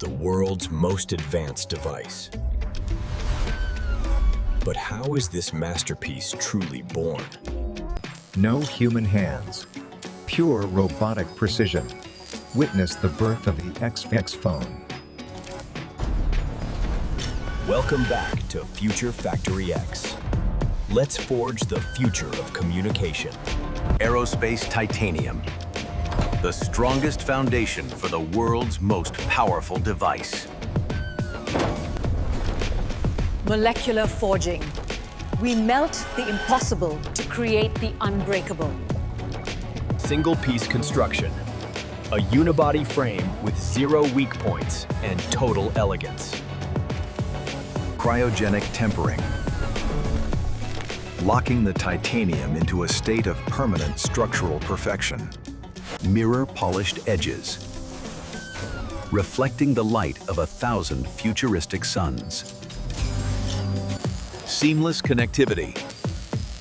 the world's most advanced device. But how is this masterpiece truly born? No human hands. Pure robotic precision. Witness the birth of the XX phone. Welcome back to Future FactoryX. Let's forge the future of communication. Aerospace Titanium, the strongest foundation for the world's most powerful device. Molecular forging. We melt the impossible to create the unbreakable. Single-piece construction. A unibody frame with 0 weak points and total elegance. Cryogenic tempering, locking the titanium into a state of permanent structural perfection. Mirror-polished edges, reflecting the light of 1,000 futuristic suns. Seamless connectivity,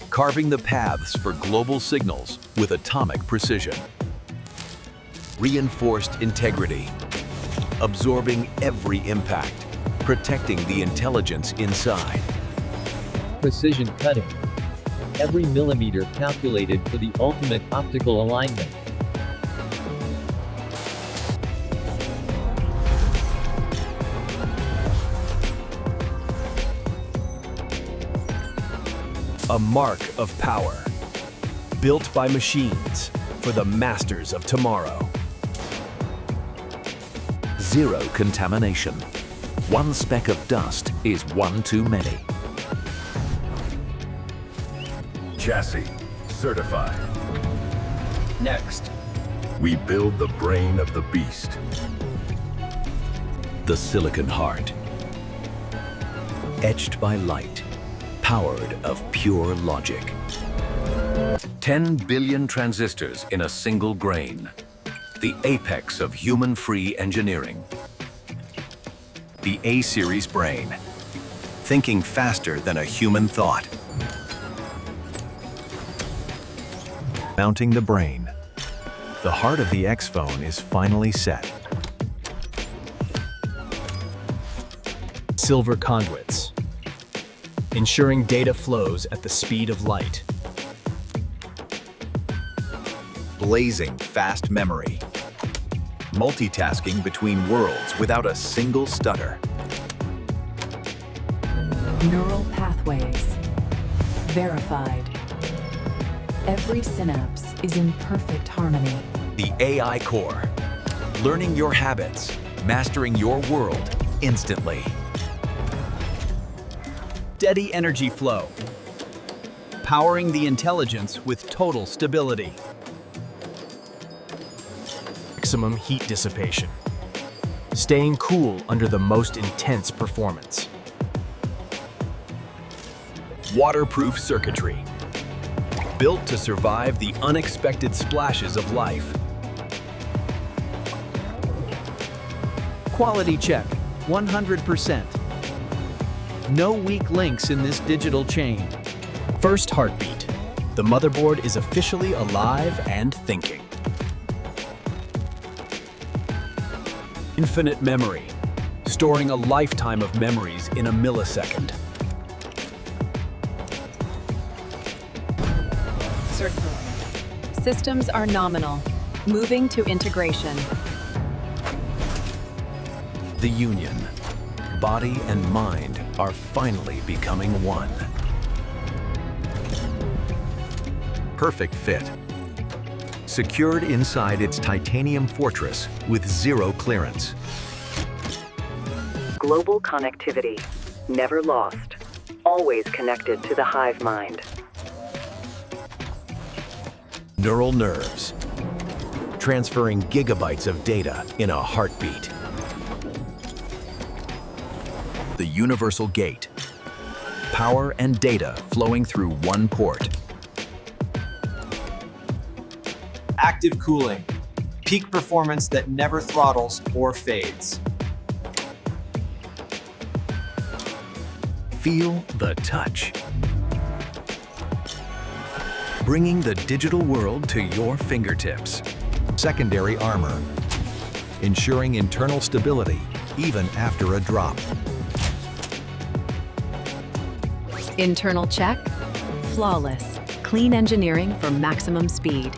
carving the paths for global signals with atomic precision. Reinforced integrity, absorbing every impact, protecting the intelligence inside. Precision cutting. Every millimeter calculated for the ultimate optical alignment. A mark of power. Built by machines for the masters of tomorrow. Zero contamination. One speck of dust is one too many. Chassis certified. Next, We build the brain of the beast. The silicon heart. Etched by light, powered of pure logic. 10 billion transistors in a single grain. The apex of human-free engineering. The A-series brain. Thinking faster than a human thought. Mounting the brain. The heart of the X phone is finally set. silver conduits, ensuring data flows at the speed of light. Blazing fast memory. Multitasking between worlds without a single stutter. Neural pathways. Verified. Every synapse is in perfect harmony. The AI core. Learning your habits, mastering your world instantly. Steady energy flow. Powering the intelligence with total stability. Maximum heat dissipation, staying cool under the most intense performance. Waterproof circuitry, built to survive the unexpected splashes of life. Quality check, 100%. No weak links in this digital chain. First heartbeat. The motherboard is officially alive and thinking. Infinite memory, storing a lifetime of memories in a millisecond. Systems are nominal, moving to integration. The union. Body and mind are finally becoming one. Perfect fit. Secured inside its titanium fortress with zero clearance. Global connectivity. Never lost. Always connected to the hive mind. Neural nerves. Transferring gigabytes of data in a heartbeat. The universal gate. Power and data flowing through one port. Active cooling. Peak performance that never throttles or fades. Feel the touch. Bringing the digital world to your fingertips. Secondary armor. Ensuring internal stability even after a drop. Internal check, flawless. Clean engineering for maximum speed.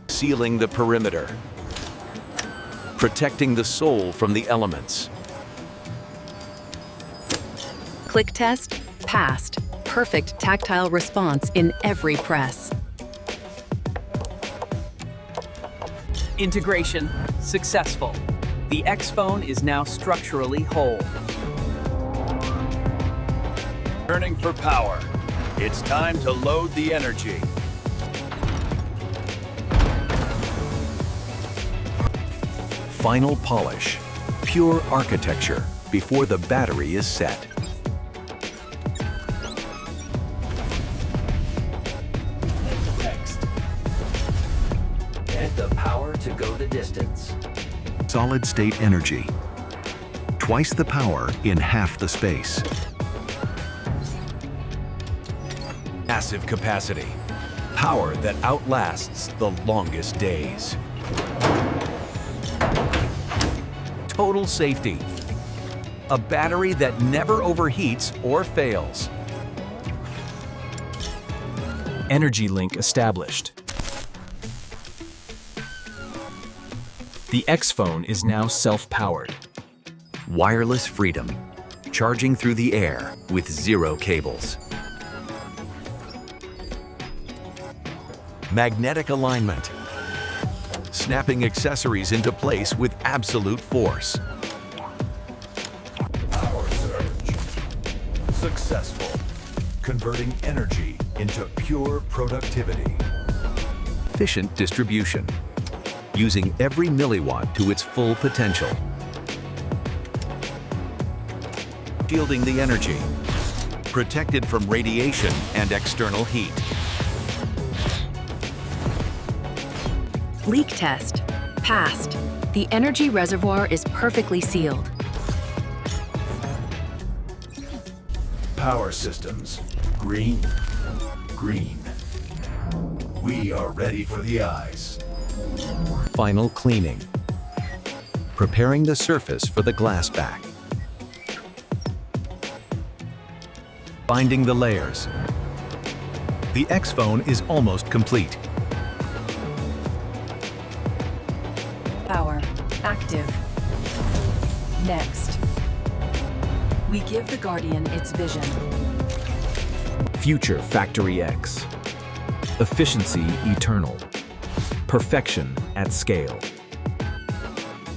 Sealing the perimeter. Protecting the sole from the elements. Click test, passed. Perfect tactile response in every press. Integration successful. The X phone is now structurally whole. Turning for power. It's time to load the energy. Final polish. Pure architecture before the battery is set. Next. Get the power to go the distance. Solid-state energy. Twice the power in half the space. Massive capacity. Power that outlasts the longest days. Total safety. A battery that never overheats or fails. Energy link established. The X phone is now self-powered. Wireless freedom. Charging through the air with 0 cables. Magnetic alignment. Snapping accessories into place with absolute force. Power surge. Successful. Converting energy into pure productivity. Efficient distribution. Using every milliwatt to its full potential. Shielding the energy. Protected from radiation and external heat. Leak test, passed. The energy reservoir is perfectly sealed. Power systems. Green. Green. We are ready for the eyes. Final cleaning. Preparing the surface for the glass back. Binding the layers. The X phone is almost complete. Power active. Next, we give the Guardian its vision. Future FactoryX. Efficiency eternal. Perfection at scale.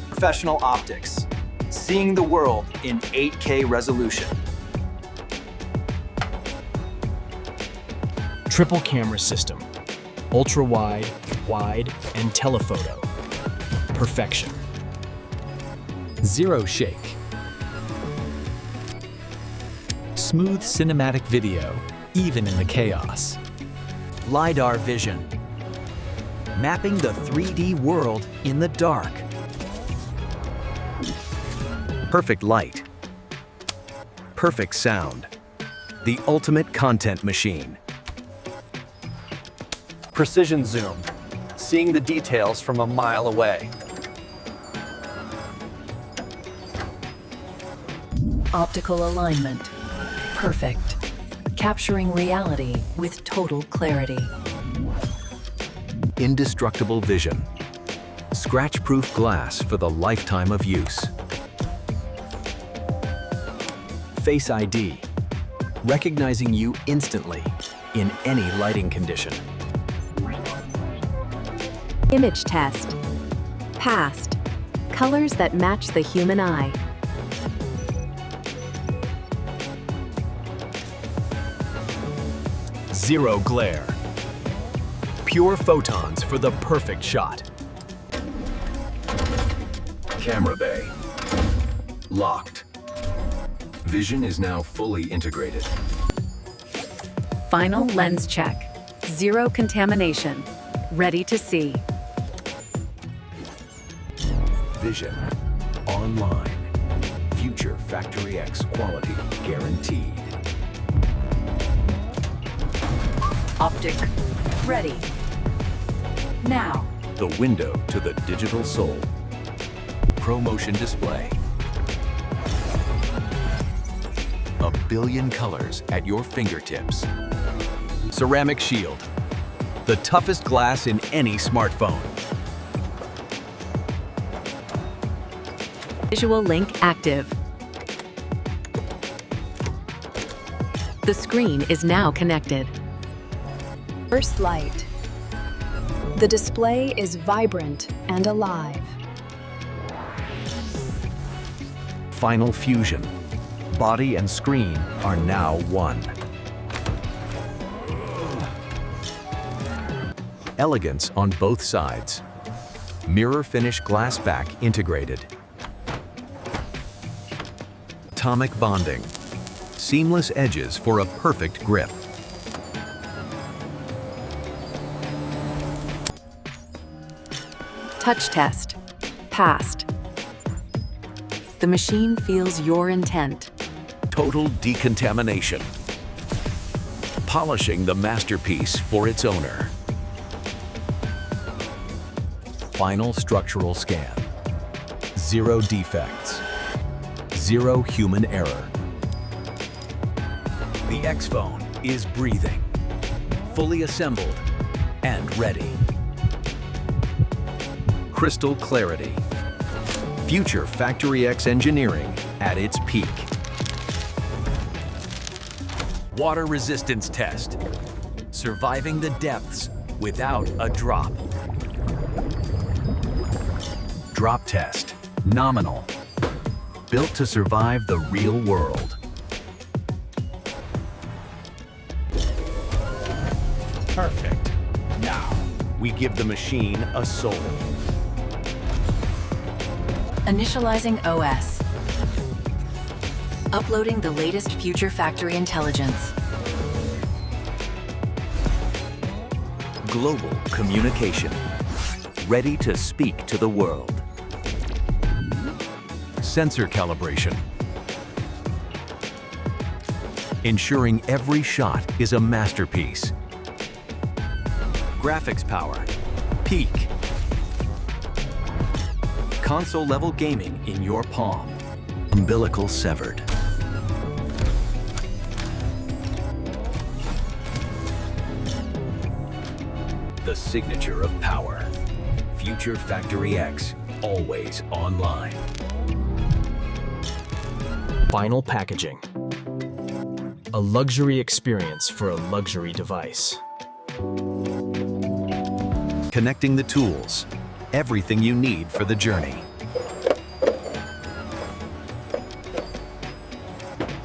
Professional optics. Seeing the world in 8K resolution. Triple camera system. Ultra wide, wide, and telephoto. Perfection. Zero shake. Smooth cinematic video, even in the chaos. LiDAR vision. Mapping the 3D world in the dark. Perfect light. Perfect sound. The ultimate content machine. Precision zoom. Seeing the details from a mile away. Optical alignment. Perfect. Capturing reality with total clarity. Indestructible vision. Scratch-proof glass for the lifetime of use. Face ID. Recognizing you instantly in any lighting condition. Image test, passed. Colors that match the human eye. Zero glare. Pure photons for the perfect shot. Camera bay. Locked. Vision is now fully integrated. Final lens check. Zero contamination. Ready to see. Vision. Online. Future FactoryX quality guaranteed. Optic ready. Now. The window to the digital soul. ProMotion display. A billion colors at your fingertips. Ceramic shield, the toughest glass in any smartphone. Visual link active. The screen is now connected. First light. The display is vibrant and alive. Final fusion. Body and screen are now one. Elegance on both sides. Mirror finish glass back integrated. Atomic bonding. Seamless edges for a perfect grip. Touch test. Passed. The machine feels your intent. Total decontamination. Polishing the masterpiece for its owner. Final structural scan. Zero defects. Zero human error. The X Phone is breathing, fully assembled and ready. Crystal clarity. Future FactoryX engineering at its peak. Water resistance test. Surviving the depths without a drop. Drop test. Nominal. Built to survive the real world. Perfect. Now, we give the machine a soul. Initializing OS. Uploading the latest Future Factory intelligence. Global communication. Ready to speak to the world. Sensor calibration. Ensuring every shot is a masterpiece. Graphics power. Peak. Console-level gaming in your palm. Umbilical severed. The signature of power. Future FactoryX, always online. Final packaging. A luxury experience for a luxury device. Connecting the tools. Everything you need for the journey.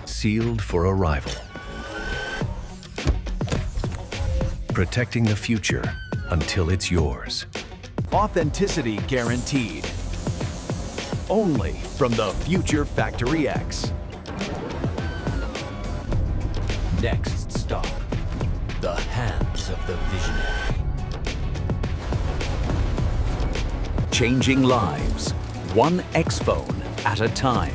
Sealed for arrival. Protecting the future until it's yours. Authenticity guaranteed. Only from the Future FactoryX. Next stop, the hands of the visionary. Changing lives, one X Phone at a time.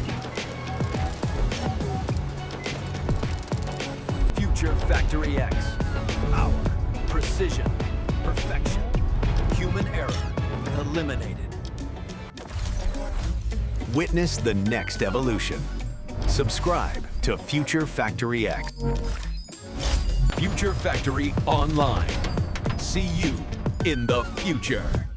Future FactoryX. Power, precision, perfection, human error eliminated. Witness the next evolution. Subscribe to Future FactoryX. Future Factory Online. See you in the future.